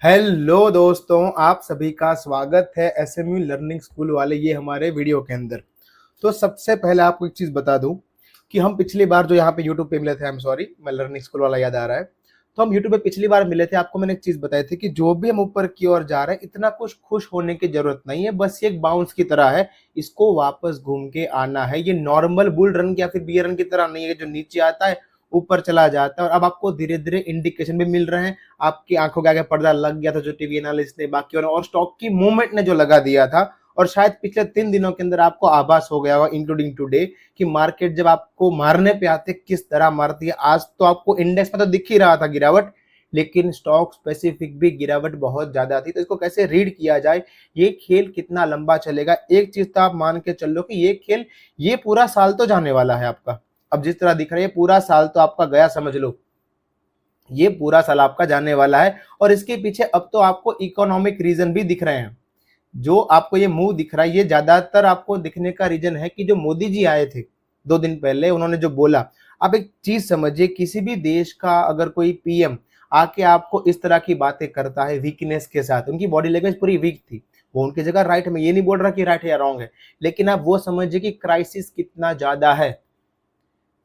Hello दोस्तों, आप सभी का स्वागत है एसएमयू लर्निंग स्कूल वाले ये हमारे वीडियो के अंदर। तो सबसे पहले आपको एक चीज़ बता दूं कि हम पिछली बार जो यहाँ पे यूट्यूब पे मिले थे, आई एम सॉरी, मैं लर्निंग स्कूल वाला याद आ रहा है। तो हम यूट्यूब पे पिछली बार मिले थे, आपको मैंने एक चीज़ बताई थी कि जो भी हम ऊपर की ओर जा रहे हैं इतना कुछ खुश होने की जरूरत नहीं है, बस ये एक बाउंस की तरह है, इसको वापस घूम के आना है। ये नॉर्मल बुल रन या फिर बियर रन की तरह नहीं है जो नीचे आता है ऊपर चला जाता है। और अब आपको धीरे धीरे इंडिकेशन भी मिल रहे हैं, आपकी आंखों के आगे पर्दा लग गया था जो टीवी एनालिस्ट ने, बाकी और स्टॉक की मूवमेंट ने जो लगा दिया था। और शायद पिछले 3 दिनों के अंदर आपको आभास हो गया होगा इंक्लूडिंग टुडे कि मार्केट जब आपको मारने पे आते किस तरह मारती है। आज तो आपको इंडेक्स में तो दिख ही रहा था गिरावट, लेकिन स्टॉक स्पेसिफिक भी गिरावट बहुत ज्यादा थी। तो इसको कैसे रीड किया जाए, ये खेल कितना लंबा चलेगा, एक चीज तो आप मान के चलो कि ये खेल ये पूरा साल तो जाने वाला है आपका। अब जिस तरह दिख रहा है पूरा साल तो आपका गया समझ लो, ये पूरा साल आपका जाने वाला है। और इसके पीछे अब तो आपको इकोनॉमिक रीजन भी दिख रहे हैं। जो आपको ये मूव दिख रहा है ये ज्यादातर आपको दिखने का रीजन है कि जो मोदी जी आए थे 2 दिन पहले, उन्होंने जो बोला। आप एक चीज समझिए, किसी भी देश का अगर कोई पीएम आके आपको इस तरह की बातें करता है वीकनेस के साथ, उनकी बॉडी लैंग्वेज पूरी वीक थी, वो उनकी जगह राइट में, ये नहीं बोल रहा कि राइट है या रॉन्ग है, लेकिन आप वो समझिए कि क्राइसिस कितना ज्यादा है।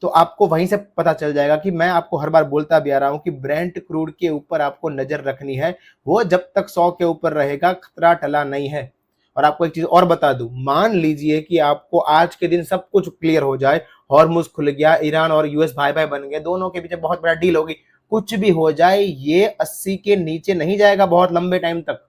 तो आपको वहीं से पता चल जाएगा कि मैं आपको हर बार बोलता भी आ रहा हूं कि ब्रेंट क्रूड के ऊपर आपको नजर रखनी है। वो जब तक 100 के ऊपर रहेगा खतरा टला नहीं है। और आपको एक चीज और बता दूं, मान लीजिए कि आपको आज के दिन सब कुछ क्लियर हो जाए, हॉर्मुज खुल गया, ईरान और यूएस भाई भाई बन गए, दोनों के बीच बहुत बड़ा डील होगी, कुछ भी हो जाए, ये 80 के नीचे नहीं जाएगा बहुत लंबे टाइम तक,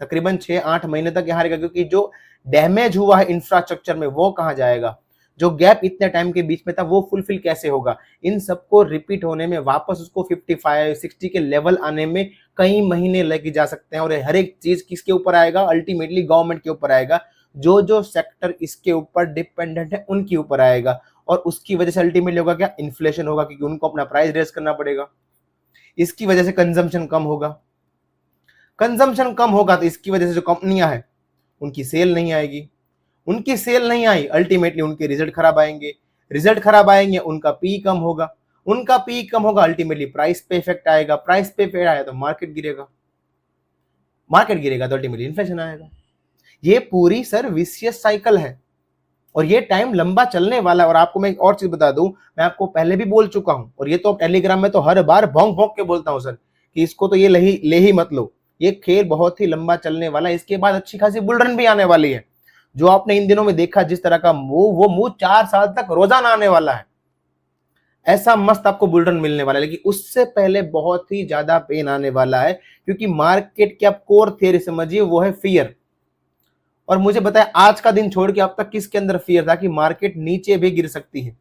तकरीबन 6-8 महीने तक यहाँ रहेगा। क्योंकि जो डैमेज हुआ है इंफ्रास्ट्रक्चर में वो कहाँ जाएगा, जो गैप इतने टाइम के बीच में था वो फुलफिल कैसे होगा। इन सबको रिपीट होने में, वापस उसको 55-60 के लेवल आने में कई महीने लेके जा सकते हैं। और हर एक चीज किसके ऊपर आएगा, अल्टीमेटली गवर्नमेंट के ऊपर आएगा। जो जो सेक्टर इसके ऊपर डिपेंडेंट है उनके ऊपर आएगा। और उसकी वजह से अल्टीमेटली होगा क्या, इन्फ्लेशन होगा, क्योंकि उनको अपना प्राइस रेस करना पड़ेगा। इसकी वजह से कंजम्पशन कम होगा, कंजम्पशन कम होगा तो इसकी वजह से जो कंपनियां हैं उनकी सेल नहीं आएगी, उनकी सेल नहीं आई, अल्टीमेटली उनके रिजल्ट खराब आएंगे, रिजल्ट खराब आएंगे, उनका पी कम होगा, उनका पी कम होगा, अल्टीमेटली प्राइस पे इफेक्ट आएगा, प्राइस पे इफेक्ट आया तो मार्केट गिरेगा, मार्केट गिरेगा तो अल्टीमेटली इन्फ्लेशन आएगा। ये पूरी सर विशियस साइकिल है और ये टाइम लंबा चलने वाला है। और आपको मैं एक और चीज बता दूं, मैं आपको पहले भी बोल चुका हूं, और ये तो टेलीग्राम में तो हर बार भौंक भौंक के बोलता हूं सर, कि इसको तो ये ले ही मत लो, ये खेल बहुत ही लंबा चलने वाला है। इसके बाद अच्छी खासी बुल रन भी आने वाली है। जो आपने इन दिनों में देखा जिस तरह का मूव, वो मूव 4 साल तक रोजाना आने वाला है। ऐसा मस्त आपको बुल रन मिलने वाला है, लेकिन उससे पहले बहुत ही ज्यादा पेन आने वाला है। क्योंकि मार्केट की आप कोर थियरी समझिए, वो है फियर। और मुझे बताया आज का दिन छोड़ के अब तक किसके अंदर फियर था कि मार्केट नीचे भी गिर सकती है।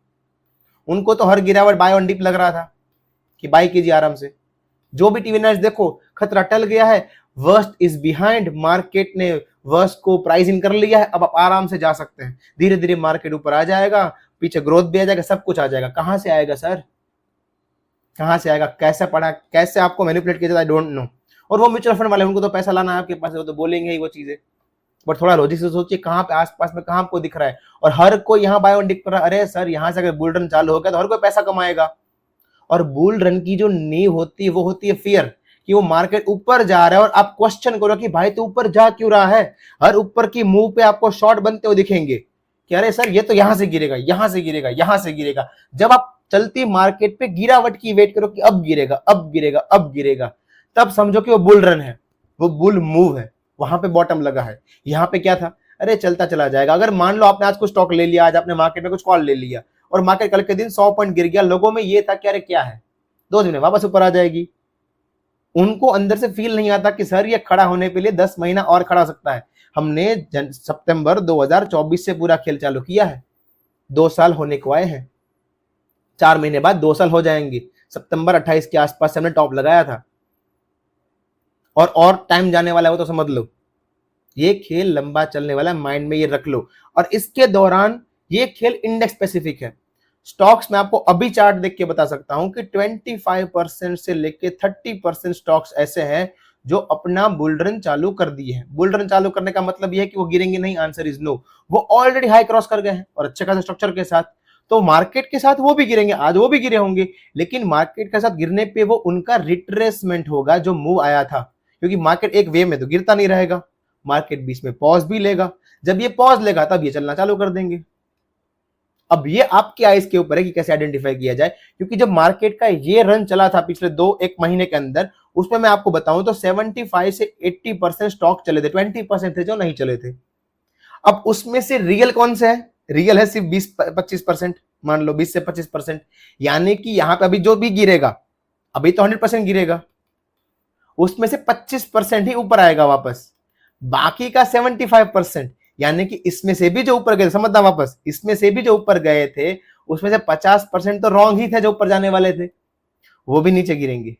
उनको तो हर गिरावट बाय ऑन डिप लग रहा था कि बाय कीजिए आराम से। जो भी टीवी नाइट्स देखो, खतरा टल गया है, वर्स्ट इज बिहाइंड, मार्केट ने वर्स्ट को प्राइस इन कर लिया है, अब आप आराम से जा सकते हैं। धीरे धीरे मार्केट ऊपर आ जाएगा, पीछे ग्रोथ भी आ जाएगा, सब कुछ आ जाएगा। कहां से आएगा सर, कहां से आएगा, कैसे पढ़ा, कैसे आपको मैनिपुलेट किया जाता है, आई डोंट नो। और वो म्यूचुअल फंड वाले, उनको तो पैसा लाना है आपके पास, वो तो बोलेंगे ही वो चीजें। बट थोड़ा लॉजिक से सोचिए, कहां पे आसपास में कहां आपको दिख रहा है। और हर कोई यहाँ बाय वन डिक कर रहा है, अरे सर यहाँ से अगर बुल रन चालू हो गया तो हर कोई पैसा कमाएगा। और बुल रन की जो नींव होती है वो होती है फियर, कि वो मार्केट ऊपर जा रहा है और आप क्वेश्चन करो कि भाई तो ऊपर जा क्यों रहा है। हर ऊपर की मूव पे आपको शॉर्ट बनते हुए दिखेंगे कि अरे सर ये तो यहां से गिरेगा, यहां से गिरेगा, यहां से गिरेगा। जब आप चलती मार्केट पे गिरावट की वेट करो कि अब गिरेगा, अब गिरेगा, अब गिरेगा, तब समझो कि वो बुल रन है, वो बुल मूव है, वहां पे बॉटम लगा है। यहाँ पे क्या था, अरे चलता चला जाएगा। अगर मान लो आपने आज कुछ स्टॉक ले लिया, आज आपने मार्केट में कुछ कॉल ले लिया और मार्केट कल के दिन 100 पॉइंट गिर गया, लोगों में ये था कि अरे क्या है, 2 दिन में वापस ऊपर आ जाएगी। उनको अंदर से फील नहीं आता कि सर ये खड़ा होने के लिए 10 महीना और खड़ा हो सकता है। हमने सितंबर 2024 से पूरा खेल चालू किया है, 2 साल होने को आए हैं, 4 महीने बाद 2 साल हो जाएंगे। सितंबर 28 के आसपास से हमने टॉप लगाया था, और टाइम जाने वाला है वो तो समझ लो। ये खेल लंबा चलने वाला है, माइंड में ये रख लो। और इसके दौरान ये खेल इंडेक्स स्पेसिफिक है। स्टॉक्स में आपको अभी चार्ट देख के बता सकता हूं कि 25% से लेके 30% स्टॉक्स ऐसे हैं जो अपना बुल रन चालू कर दिए हैं। बुल रन चालू करने का मतलब यह है कि वो गिरेंगे नहीं, आंसर इज नो। वो ऑलरेडी हाई क्रॉस कर गए हैं और अच्छे खासे स्ट्रक्चर के साथ, तो मार्केट के साथ वो भी गिरेंगे, आज वो भी गिरे होंगे, लेकिन मार्केट के साथ गिरने पे वो उनका रिट्रेसमेंट होगा जो मूव आया था। क्योंकि मार्केट एक वे में तो गिरता नहीं रहेगा, मार्केट बीच में पॉज भी लेगा, जब ये पॉज लेगा तब ये चलना चालू कर देंगे। अब ये आपके आइस के ऊपर है कि कैसे आइडेंटिफाई किया जाए, क्योंकि जब मार्केट का ये रन चला था पिछले 2-1 महीने के अंदर, उसमें मैं आपको बताऊं तो 75 से 80% स्टॉक चले थे, 20% थे जो नहीं चले थे। अब उसमें से रियल कौन से है? रियल है सिर्फ 20-25%, मान लो 20 से 25%, यानी कि यहां पे अभी जो भी गिरेगा, अभी तो 100% गिरेगा, उसमें से 25% ही ऊपर आएगा वापस, बाकी का 75%, यानी कि इसमें से भी जो ऊपर गए, समझना वापस, इसमें से भी जो ऊपर गए थे उसमें से 50% तो रॉन्ग ही थे जो ऊपर जाने वाले थे, वो भी नीचे गिरेंगे,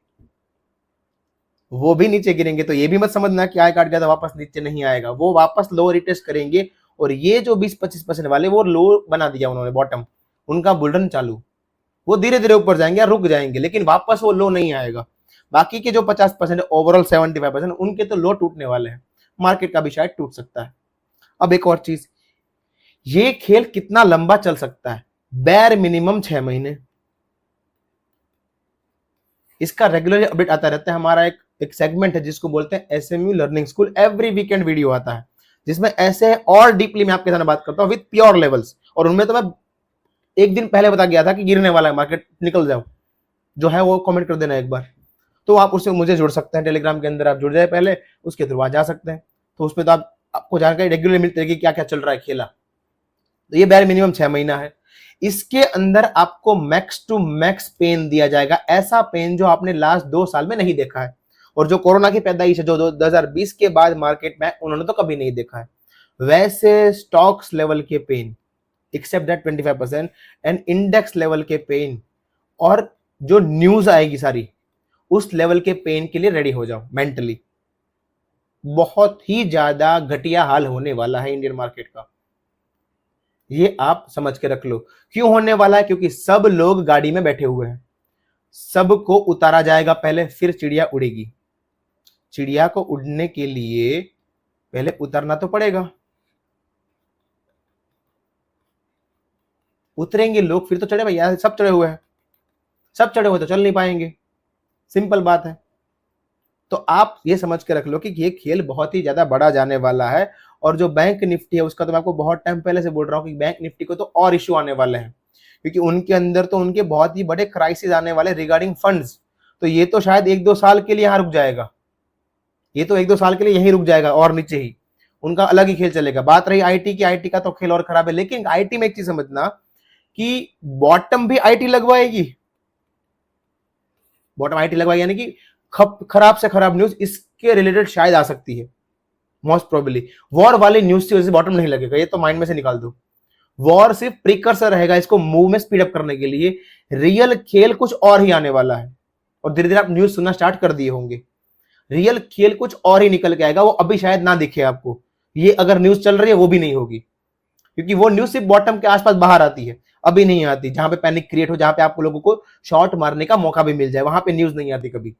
वो भी नीचे गिरेंगे। तो ये भी मत समझना कि आय काट गया तो वापस नीचे नहीं आएगा, वो वापस लो रिटेस्ट करेंगे। और ये जो 20-25% वाले वो लो बना दिया उन्होंने बॉटम, उनका बुलरन चालू, वो धीरे धीरे ऊपर जाएंगे या रुक जाएंगे, लेकिन वापस वो लो नहीं आएगा। बाकी के जो 50% ओवरऑल 75% उनके तो लो टूटने वाले हैं, मार्केट का भी शायद टूट सकता है। अब एक और चीज, ये खेल कितना लंबा चल सकता है? बैर मिनिमम 6 महीने। इसका रेगुलर अपडेट आता रहता है। हमारा एक सेगमेंट है जिसको बोलते हैं SMU learning school, every weekend video आता है जिसमें ऐसे और डीपली मैं आपके साथ बात करता हूं विद प्योर लेवल्स। और उनमें तो मैं एक दिन पहले बता गया था कि गिरने वाला है मार्केट, निकल जाओ, जो है वो कमेंट कर देना एक बार। तो आप उससे मुझे जुड़ सकते हैं, टेलीग्राम के अंदर आप जुड़ जाए पहले, उसके थ्रू आ जा सकते हैं। तो उसमें तो आपको जानकारी रेगुलर मिलती रहेगी क्या क्या चल रहा है खेला। तो ये बैर मिनिमम 6 महीना है। इसके अंदर आपको मैक्स टू मैक्स पेन दिया जाएगा, ऐसा पेन जो आपने लास्ट 2 साल में नहीं देखा है, और जो कोरोना की पैदाइश है जो 2020 के बाद मार्केट में उन्होंने तो कभी नहीं देखा है। वैसे स्टॉक्स लेवल के pain, except that 25%, and index level के पेन, और जो न्यूज आएगी सारी उस लेवल के पेन के लिए रेडी हो जाओ मेंटली। बहुत ही ज्यादा घटिया हाल होने वाला है इंडियन मार्केट का, ये आप समझ के रख लो। क्यों होने वाला है? क्योंकि सब लोग गाड़ी में बैठे हुए हैं, सबको उतारा जाएगा पहले, फिर चिड़िया उड़ेगी। चिड़िया को उड़ने के लिए पहले उतरना तो पड़ेगा, उतरेंगे लोग फिर तो चढ़े भैया, सब चढ़े हुए हैं, सब चढ़े हुए तो चल नहीं पाएंगे, सिंपल बात है। तो आप ये समझ के रख लो कि ये खेल बहुत ही ज्यादा बड़ा जाने वाला है। और जो बैंक निफ्टी है उसका तो मैं आपको बहुत टाइम पहले से बोल रहा हूँ कि बैंक निफ्टी को तो और इश्यू आने वाले हैं, क्योंकि उनके अंदर तो उनके बहुत ही बड़े क्राइसिस आने वाले रिगार्डिंग फंड्स। तो ये तो शायद 1-2 साल के लिए यहाँ रुक जाएगा, ये तो 1-2 साल के लिए यहीं रुक जाएगा और नीचे ही उनका अलग ही खेल चलेगा। बात रही आईटी की, आईटी का तो खेल और खराब है। लेकिन आईटी में एक चीज समझना कि बॉटम भी आईटी लगवाएगी, बॉटम आईटी लगवाएगी, यानी कि खराब से खराब न्यूज इसके रिलेटेड शायद आ सकती है, मोस्ट प्रोबेबली। वॉर वाली न्यूज की वजह से बॉटम नहीं लगेगा, ये तो माइंड में से निकाल दो। वॉर सिर्फ प्रीकर्सर रहेगा इसको मूव में स्पीड अप करने के लिए, रियल खेल कुछ और ही आने वाला है। और धीरे धीरे आप न्यूज सुनना स्टार्ट कर दिए होंगे, रियल खेल कुछ और ही निकल के आएगा, वो अभी शायद ना दिखे आपको। ये अगर न्यूज चल रही है वो भी नहीं होगी, क्योंकि वो न्यूज सिर्फ बॉटम के आसपास बाहर आती है, अभी नहीं आती। जहां पे पैनिक क्रिएट हो, जहां पे आपको लोगों को शॉर्ट मारने का मौका भी मिल जाए, वहां पे न्यूज नहीं आती कभी।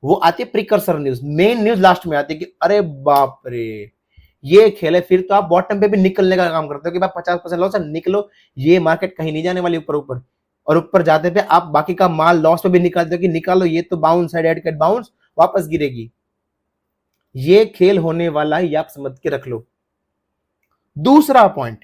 वो आती है precursor news, main news last में आती है कि अरे बाप रे ये खेल है। फिर तो आप बॉटम पे भी निकलने का काम करते हो कि भाई 50% लॉस है, निकलो, ये मार्केट कहीं नहीं जाने वाली ऊपर ऊपर। और ऊपर जाते पे आप बाकी का माल लॉस पे भी निकालते हो कि निकालो, ये तो बाउंस है, डेड कैट बाउंस, वापस गिरेगी। ये खेल होने वाला है, ये आप समझ के रख लो। दूसरा पॉइंट,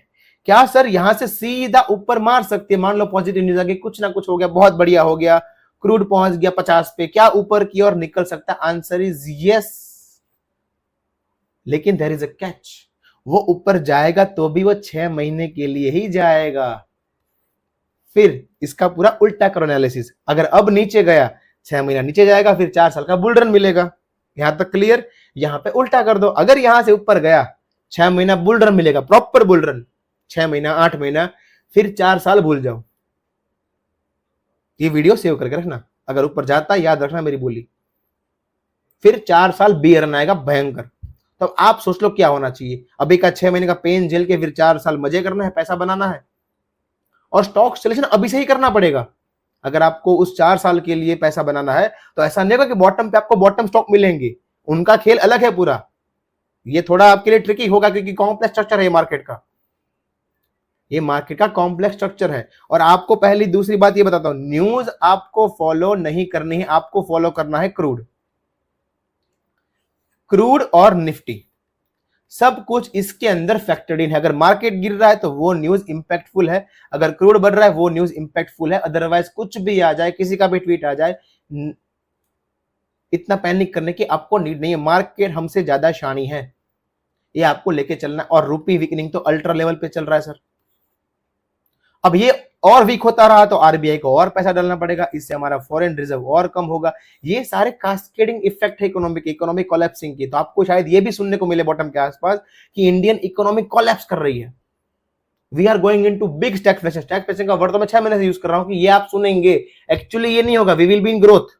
क्या सर यहां से सीधा ऊपर मार सकती है? मान लो पॉजिटिव न्यूज आ गई, कुछ ना कुछ हो गया, बहुत बढ़िया हो गया, क्रूड पहुंच गया 50 पे, क्या ऊपर की ओर निकल सकता है? आंसर इज यस, लेकिन देयर इज अ कैच। वो ऊपर जाएगा तो भी वो 6 महीने के लिए ही जाएगा। फिर इसका पूरा उल्टा करो एनालिसिस, अगर अब नीचे गया 6 महीना नीचे जाएगा, फिर 4 साल का बुल रन मिलेगा। यहां तक क्लियर? यहां पे उल्टा कर दो, अगर यहां से ऊपर गया 6 महीना बुल रन मिलेगा, प्रॉपर बुल रन, 6 महीना 8 महीना, फिर 4 साल भूल जाओ। ये वीडियो सेव करके रखना, अगर ऊपर जाता याद रखना मेरी बोली, फिर 4 साल बी रन आएगा भयंकर। तो आप सोच लो क्या होना चाहिए। अभी का 6 महीने का पेन झेल के फिर 4 साल मजे करना है, पैसा बनाना है, और स्टॉक सिलेक्शन अभी से ही करना पड़ेगा। अगर आपको उस 4 साल के लिए पैसा बनाना है तो ऐसा नहीं होगा कि बॉटम पे आपको बॉटम स्टॉक मिलेंगे, उनका खेल अलग है पूरा। ये थोड़ा आपके लिए ट्रिकी होगा क्योंकि कॉम्प्लेक्स स्ट्रक्चर है ये मार्केट का, ये मार्केट का कॉम्प्लेक्स स्ट्रक्चर है। और आपको पहली दूसरी बात ये बताता हूं, न्यूज आपको फॉलो नहीं करनी है, आपको फॉलो करना है क्रूड। क्रूड और निफ्टी सब कुछ इसके अंदर फैक्टर्ड इन है। अगर मार्केट गिर रहा है तो वो न्यूज इंपैक्टफुल है, अगर क्रूड बढ़ रहा है वो न्यूज इंपैक्टफुल है। अदरवाइज कुछ भी आ जाए, किसी का भी ट्वीट आ जाए, इतना पैनिक करने की आपको नीड नहीं है। मार्केट हमसे ज्यादा शानी है, ये आपको लेके चलना। और रूपी वीकनिंग तो अल्ट्रा लेवल पे चल रहा है सर। अब ये और वीक होता रहा तो आरबीआई को और पैसा डालना पड़ेगा, इससे हमारा फॉरेन रिजर्व और कम होगा। ये सारे कास्केडिंग इफेक्ट है इकोनॉमिक कोलैप्सिंग की। तो आपको शायद ये भी सुनने को मिले बॉटम के आसपास कि इंडियन इकोनॉमी कोलैप्स कर रही है, we are going into big stagflation. Stagflation का वर्ड तो मैं 6 महीने से यूज कर रहा हूं कि ये आप सुनेंगे। एक्चुअली ये नहीं होगा, we will be in growth,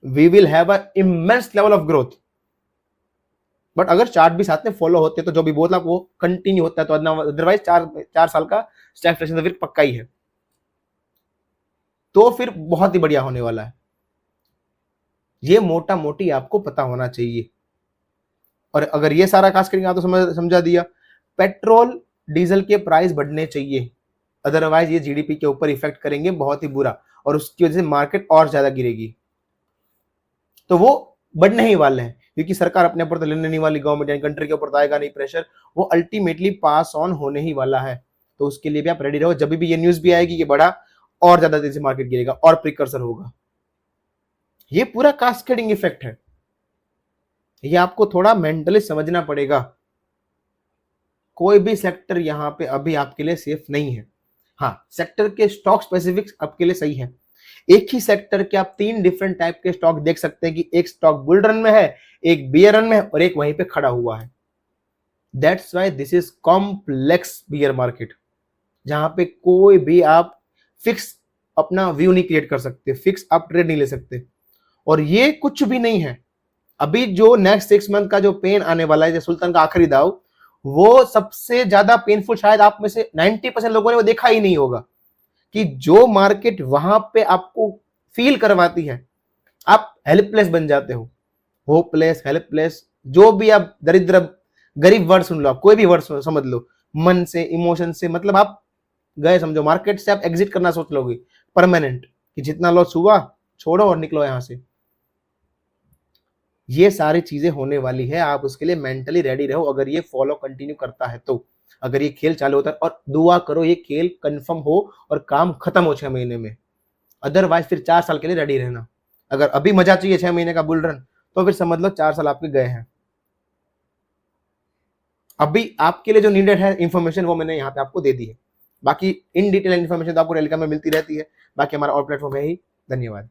we will have a immense level of growth. But अगर चार्ट भी साथ में फॉलो होते तो जो भी बोला वो कंटिन्यू होता है, तो अदरवाइज 4 साल का स्टैगफ्लेशन तो फिर पक्का ही है। तो फिर बहुत ही बढ़िया होने वाला है, ये मोटा मोटी आपको पता होना चाहिए। और अगर ये सारा खास करके आप तो समझा दिया। पेट्रोल डीजल के प्राइस बढ़ने चाहिए, अदरवाइज ये जीडीपी के ऊपर इफेक्ट करेंगे बहुत ही बुरा, और उसकी वजह से मार्केट और ज्यादा गिरेगी। तो वो बढ़ने ही वाले हैं, क्योंकि सरकार अपने ऊपर तो लेने नहीं वाली, गवर्नमेंट यानी कंट्री के ऊपर तो आएगा नहीं प्रेशर, वो अल्टीमेटली पास ऑन होने ही वाला है। तो उसके लिए भी आप रेडी रहो, जब भी ये न्यूज भी आएगी कि बढ़ा और ज्यादा तेजी से मार्केट गिरेगा और प्रिकर्सर होगा। ये पूरा कास्केडिंग इफेक्ट है, ये आपको थोड़ा मेंटली समझना पड़ेगा। कोई भी सेक्टर यहां पे अभी आपके लिए सेफ नहीं है। हाँ, सेक्टर के स्टॉक स्पेसिफिक्स आपके लिए सही है। एक ही सेक्टर के आप 3 डिफरेंट टाइप के स्टॉक देख सकते हैं कि एक स्टॉक बुल रन में है, एक बियर रन में है, और एक वहीं पे खड़ा हुआ है। That's why this is complex beer market, जहां पे कोई भी आप फिक्स अपना व्यू नहीं क्रिएट कर सकते, फिक्स आप ट्रेड नहीं ले सकते। और ये कुछ भी नहीं है। अभी जो नेक्स्ट 6 मंथ का जो पेन आने वाला है, सुल्तान का आखिरी दाव, वो सबसे ज्यादा पेनफुल शायद आप में से 90% लोगों ने वो देखा ही नहीं होगा। कि जो मार्केट वहां पे आपको फील करवाती है, आप हेल्पलेस बन जाते हो। होपलेस, हेल्पलेस, जो भी आप दरिद्र गरीब वर्ड सुन लो, आप कोई भी वर्ड समझ लो, मन से, इमोशन से, मतलब आप गए समझो। मार्केट से आप एग्जिट करना सोच लोगे परमानेंट, कि जितना लॉस हुआ छोड़ो और निकलो यहां से। ये सारी चीजें होने वाली है, आप उसके लिए मेंटली रेडी रहो। अगर ये फॉलो कंटिन्यू करता है तो, अगर ये खेल चालू होता है, और दुआ करो ये खेल कंफर्म हो और काम खत्म हो 6 महीने में। अदरवाइज फिर 4 साल के लिए रेडी रहना। अगर अभी मजा चाहिए 6 महीने का बुल रन, तो फिर समझ लो 4 साल आपके गए हैं। अभी आपके लिए जो नीडेड है इंफॉर्मेशन, वो मैंने यहाँ पे आपको दे दी है। बाकी इन डिटेल इन्फॉर्मेशन तो आपको टेलीग्राम में मिलती रहती है। बाकी हमारा और प्लेटफॉर्म है ही। धन्यवाद।